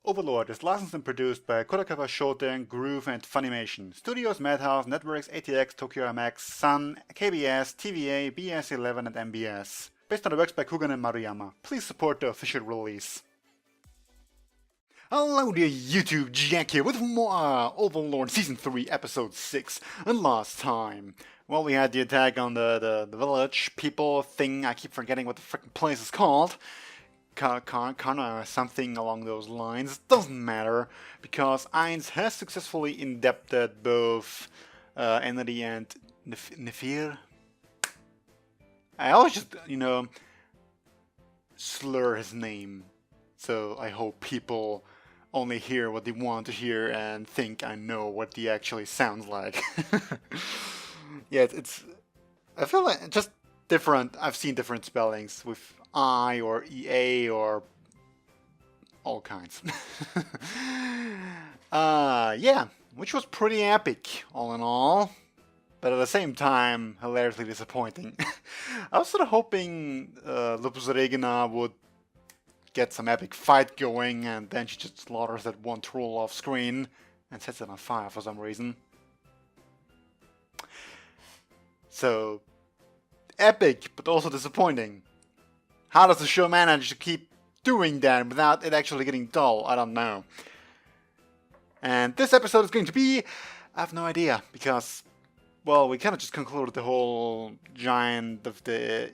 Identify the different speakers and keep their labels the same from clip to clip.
Speaker 1: Overlord is licensed and produced by Kodakawa Shoten, Groove and Funimation. Studios Madhouse, Networks ATX, Tokyo MX, Sun, KBS, TVA, BS11 and MBS. Based on the works by Kugan and Maruyama. Please support the official release. Hello there YouTube, Jack here with more Overlord Season 3 Episode 6. And last time, well, we had the attack on the village people thing. I keep forgetting what the freaking place is called. Kana or something along those lines. Doesn't matter, because Ainz has successfully indebted both Entity and Nefir. I always just, slur his name. So I hope people only hear what they want to hear and think I know what he actually sounds like. Yeah, it's I feel like just different. I've seen different spellings with I or EA or all kinds. Yeah, which was pretty epic all in all, but at the same time hilariously disappointing. I was sort of hoping Lupus Regina would get some epic fight going, and then she just slaughters that one troll off screen and sets it on fire for some reason. So epic, but also disappointing. How does the show manage to keep doing that without it actually getting dull? I don't know. And this episode is going to be... I have no idea, because, well, we kind of just concluded the whole Giant of the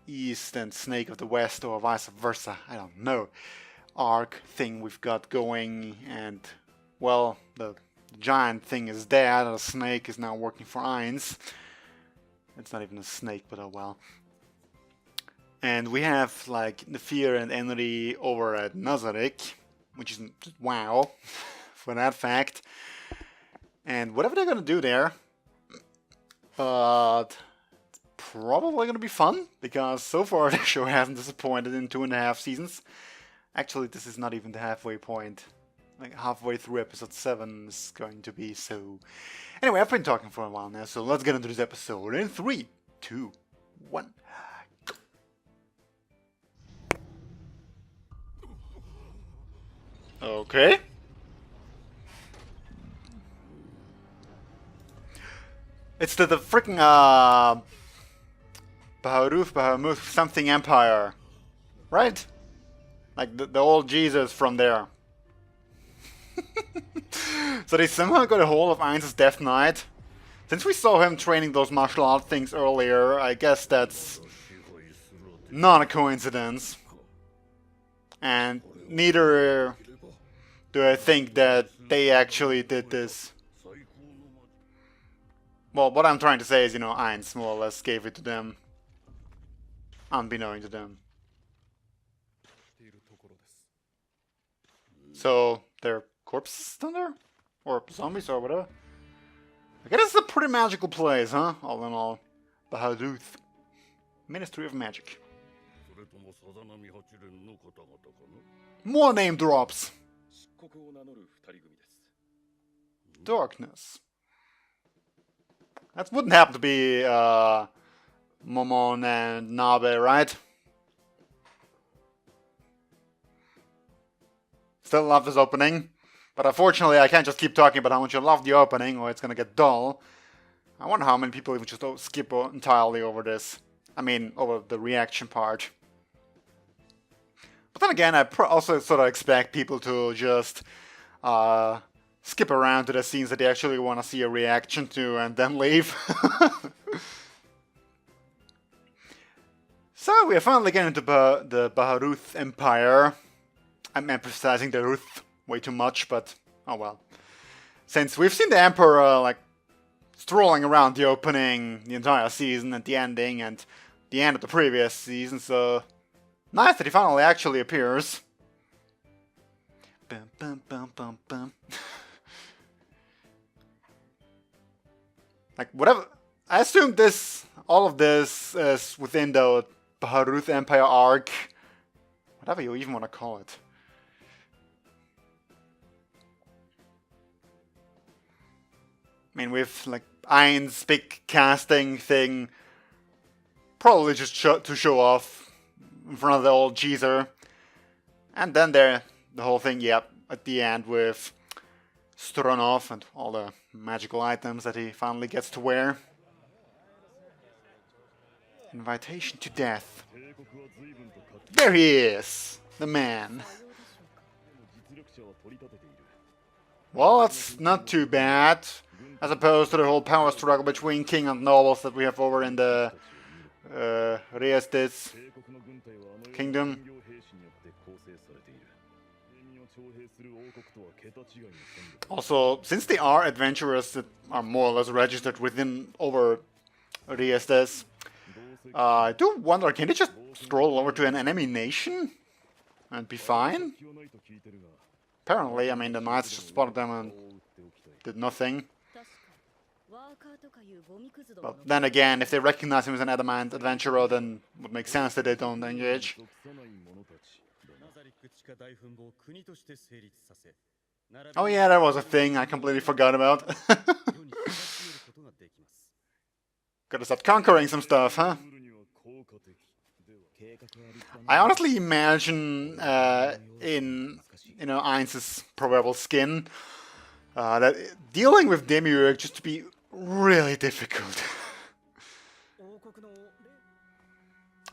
Speaker 1: East and Snake of the West, or vice versa, I don't know, arc thing we've got going, and, well, the Giant thing is dead, the Snake is now working for Ainz. It's not even a snake, but oh well. And we have, like, Nefir and Entity over at Nazarick, which is just wow, for that fact. And whatever they're gonna do there, but it's probably gonna be fun, because so far the show hasn't disappointed in 2.5 seasons. Actually, this is not even the halfway point. Like, halfway through episode 7 is going to be, so... Anyway, I've been talking for a while now, so let's get into this episode in 3, 2, 1... Okay. It's the freaking Baharuth something Empire, right? Like the old Jesus from there. So they somehow got a hold of Ainz's Death Knight. Since we saw him training those martial art things earlier, I guess that's not a coincidence. And neither do I think that they actually did this. Well, what I'm trying to say is, Ainz more or less gave it to them, unbeknown to them. So, they're corpses down there? Or zombies or whatever? I guess it's a pretty magical place, huh? All in all. Baharuth. Ministry of Magic. More name drops. Darkness. That wouldn't happen to be Momon and Nabe, right? Still love this opening, but unfortunately I can't just keep talking about how much I love the opening or it's gonna get dull. I wonder how many people even just skip entirely over this. I mean, over the reaction part. But then again, I also sort of expect people to just skip around to the scenes that they actually want to see a reaction to and then leave. So we are finally getting into the Baharuth Empire. I'm emphasizing the Ruth way too much, but oh well. Since we've seen the Emperor like strolling around the opening, the entire season, and the ending, and the end of the previous season, so nice that he finally actually appears. Bum, bum, bum, bum, bum. Like, whatever, I assume all of this is within the Baharuth Empire arc. Whatever you even want to call it. I mean, with, like, Ainz's big casting thing, probably just to show off in front of the old geezer. And then the whole thing, yep, at the end with Stronov and all the magical items that he finally gets to wear. Invitation to death. There he is, the man. Well, that's not too bad, as opposed to the whole power struggle between king and nobles that we have over in the Riestes kingdom. Also, since they are adventurers that are more or less registered within over Riestes, I do wonder, can they just stroll over to an enemy nation and be fine? Apparently, I mean, the knights just spotted them and did nothing. But then again, if they recognize him as an adamant adventurer, then it would make sense that they don't engage. Oh yeah, that was a thing I completely forgot about. Gotta start conquering some stuff, huh? I honestly imagine in Ainz's proverbial skin that dealing with Demiurge just to be really difficult.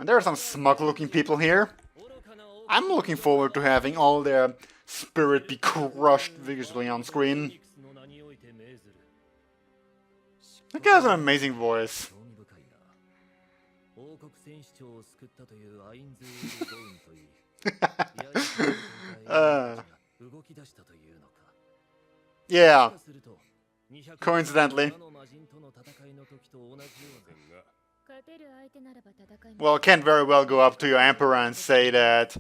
Speaker 1: And there are some smug-looking people here. I'm looking forward to having all their spirit be crushed visually on screen. That guy has an amazing voice. Yeah. Coincidentally. Well, can't very well go up to your emperor and say that,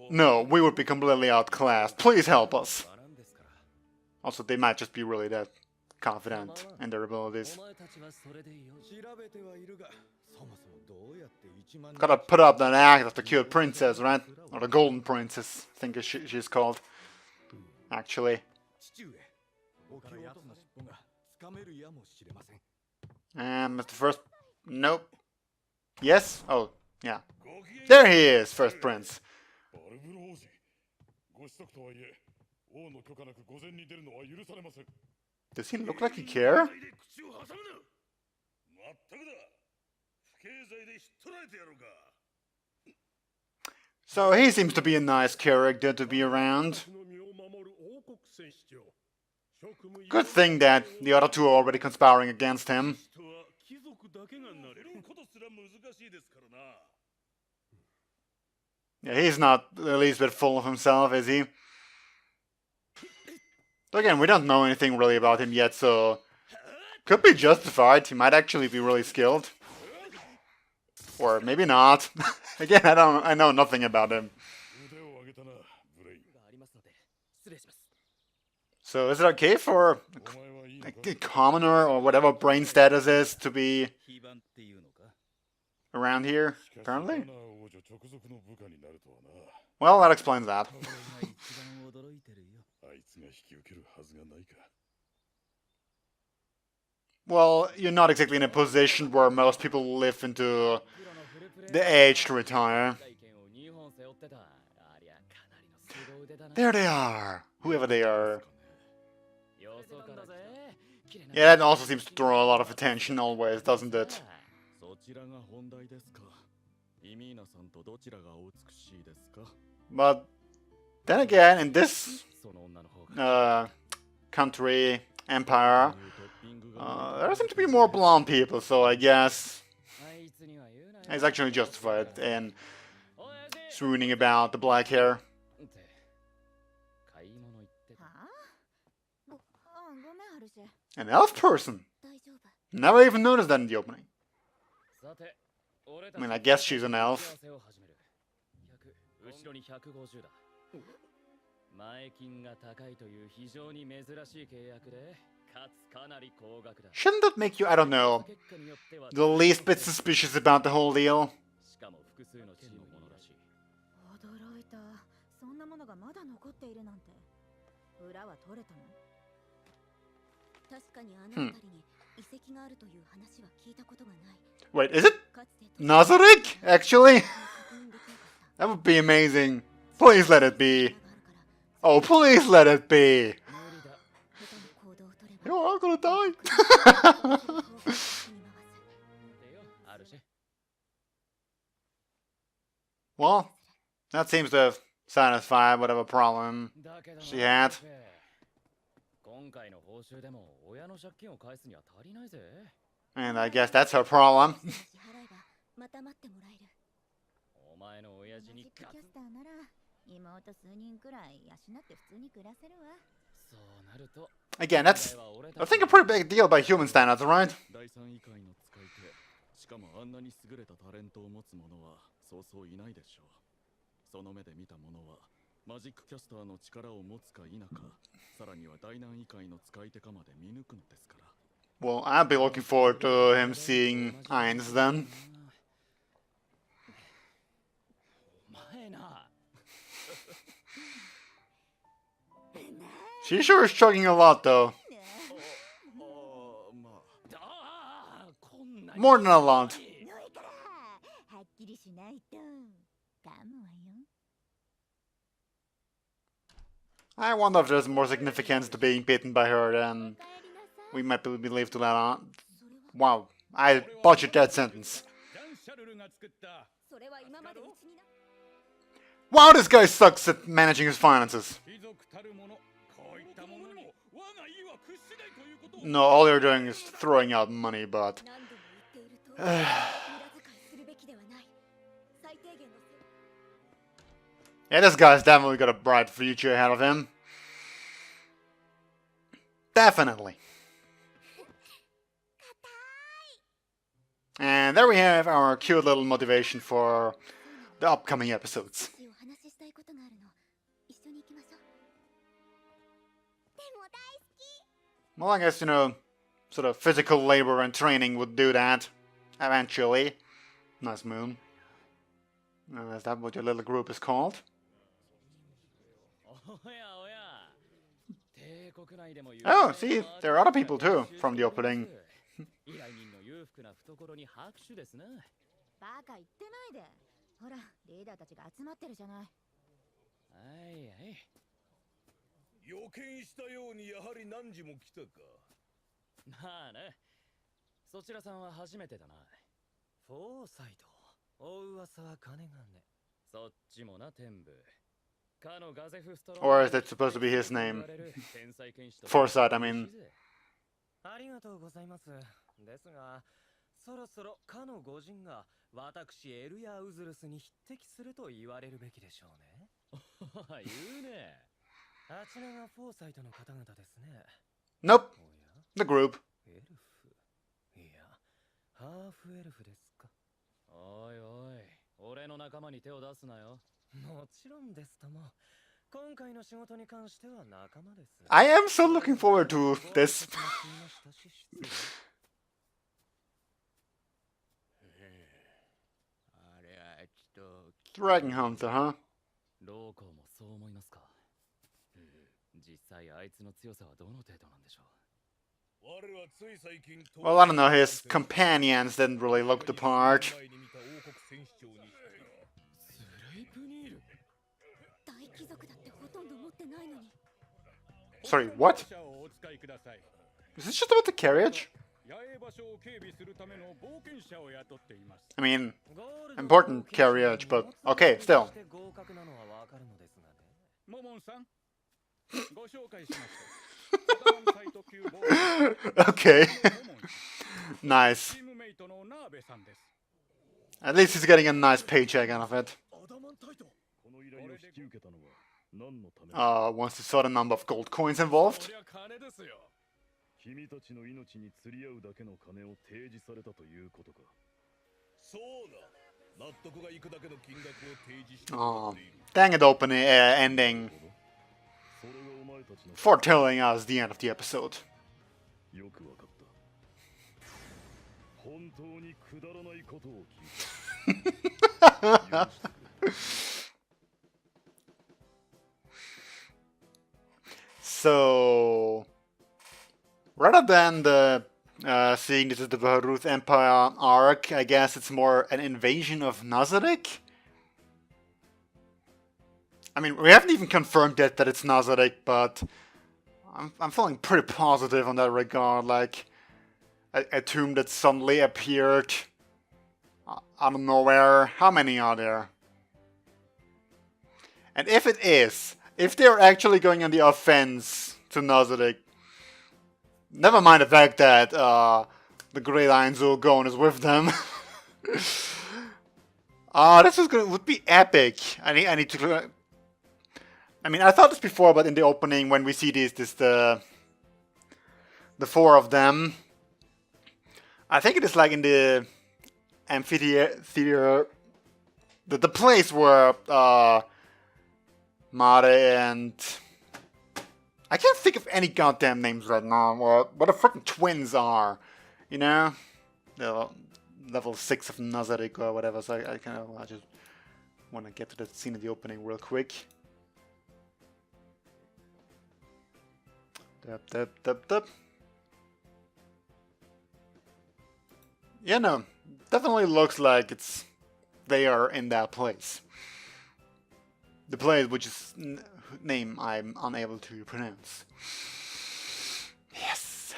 Speaker 1: no, we would be completely outclassed. Please help us. Also, they might just be really that confident in their abilities. Gotta put up that act of the cute princess, right? Or the golden princess, I think she's called. Actually. That's the first... Nope. Yes? Oh, yeah. There he is, first prince. Does he look like he cares? So he seems to be a nice character to be around. Good thing that the other two are already conspiring against him. Yeah, he's not the least bit full of himself, is he? So again, we don't know anything really about him yet, so could be justified. He might actually be really skilled. Or maybe not. Again, I know nothing about him. So is it okay for a commoner or whatever brain status is to be around here, apparently? Well, that explains that. Well, you're not exactly in a position where most people live into the age to retire. There they are, whoever they are. Yeah, that also seems to draw a lot of attention always, doesn't it? But then again, in this country, empire, there seem to be more blonde people, so I guess it's actually justified in swooning about the black hair. An elf person? Never even noticed that in the opening. I mean, I guess she's an elf. Shouldn't that make you, I don't know, the least bit suspicious about the whole deal? Wait, is it Nazarick, actually? That would be amazing. Please let it be. Oh, please let it be! You're all gonna die! Well, that seems to have satisfied whatever problem she had. And I guess that's her problem. Again, that's, I think, a pretty big deal by human standards, right? Well, I'll be looking forward to him seeing Ainz then. She sure is chugging a lot, though. More than a lot. I wonder if there's more significance to being bitten by her than we might believe to let on. Wow, I butchered that sentence. Wow, this guy sucks at managing his finances. No, all you're doing is throwing out money, but... yeah, this guy's definitely got a bright future ahead of him. Definitely. And there we have our cute little motivation for the upcoming episodes. Well, I guess, you know, sort of physical labor and training would do that eventually. Nice moon. Is that what your little group is called? Oh, see, there are other people too from the opening. Or is that supposed to be his name? Foresight, I mean. Nope. The group. I am so looking forward to this. Dragon Hunter, huh? Well, I don't know, his companions didn't really look the part. Sorry, what? Is this just about the carriage? I mean, important carriage, but okay, still. Okay. Nice. At least he's getting a nice paycheck out of it. Once you saw the number of gold coins involved. Oh, dang it, opening ending. Foretelling us the end of the episode. So, rather than the seeing this as the Baharuth Empire arc, I guess it's more an invasion of Nazarick. I mean, we haven't even confirmed yet that it's Nazarick, but I'm feeling pretty positive on that regard. Like, a tomb that suddenly appeared out of nowhere. How many are there? And if it is, if they're actually going on the offense to Nazarick, never mind the fact that the Great Iron Zulgon is with them. This would be epic. I need to. I mean, I thought this before, but in the opening, when we see the four of them, I think it is like in the amphitheater, the place where Mare and I can't think of any goddamn names right now. What the freaking twins are, you know, the level 6 of Nazarick or whatever. So I just want to get to that scene in the opening real quick. Dup. Yeah, no, definitely looks like they are in that place. The place which is name I'm unable to pronounce. Yes.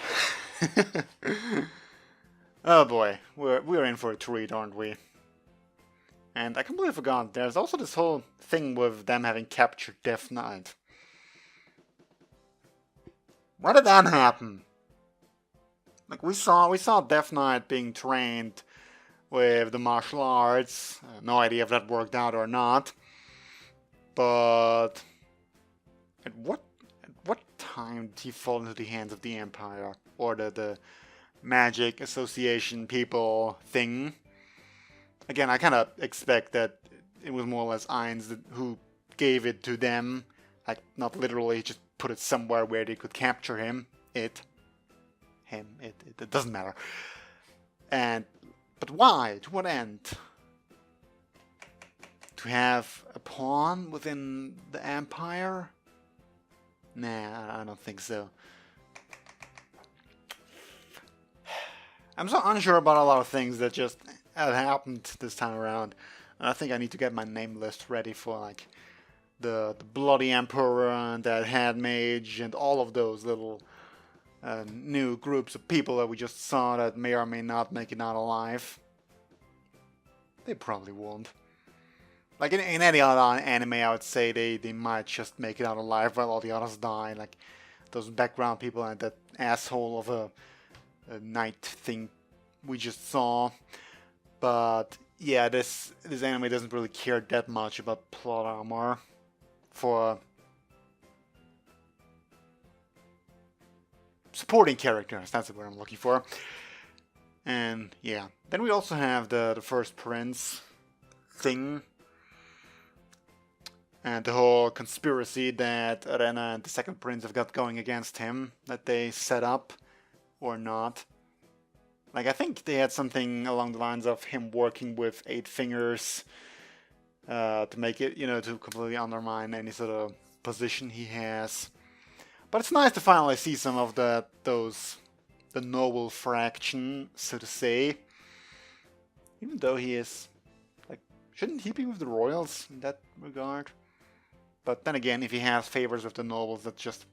Speaker 1: Oh boy, we're in for a treat, aren't we? And I completely forgot. There's also this whole thing with them having captured Death Knight. Why did that happen? Like we saw Death Knight being trained with the martial arts. No idea if that worked out or not. But at what time did he fall into the hands of the Empire or the Magic Association people thing? Again, I kind of expect that it was more or less Ainz who gave it to them, like not literally, just put it somewhere where they could capture him. It doesn't matter. But why? To what end? To have a pawn within the Empire? Nah, I don't think so. I'm so unsure about a lot of things that just have happened this time around. And I think I need to get my name list ready for like the Bloody Emperor and that Head Mage and all of those little new groups of people that we just saw that may or may not make it out alive. They probably won't. Like in any other anime, I would say they might just make it out alive while all the others die. Like those background people and that asshole of a knight thing we just saw. But yeah, this anime doesn't really care that much about plot armor for supporting characters. That's what I'm looking for. And yeah, then we also have the first prince thing. And the whole conspiracy that Rena and the second prince have got going against him, that they set up, or not. Like, I think they had something along the lines of him working with 8 fingers to make it, you know, to completely undermine any sort of position he has. But it's nice to finally see some of the noble fraction, so to say. Even though he is, like, shouldn't he be with the royals in that regard? But then again, if he has favors with the nobles, that just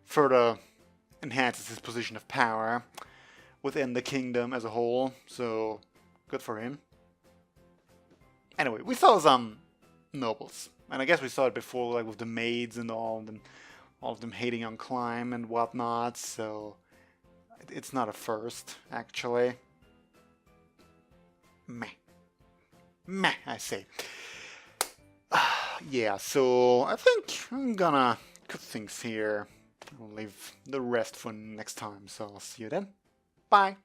Speaker 1: further enhances his position of power within the kingdom as a whole. So, good for him. Anyway, we saw some nobles. And I guess we saw it before, like with the maids and all of them hating on Climb and whatnot. So, it's not a first, actually. Meh, I say. Yeah, so I think I'm gonna cut things here. I'll leave the rest for next time, so I'll see you then. Bye!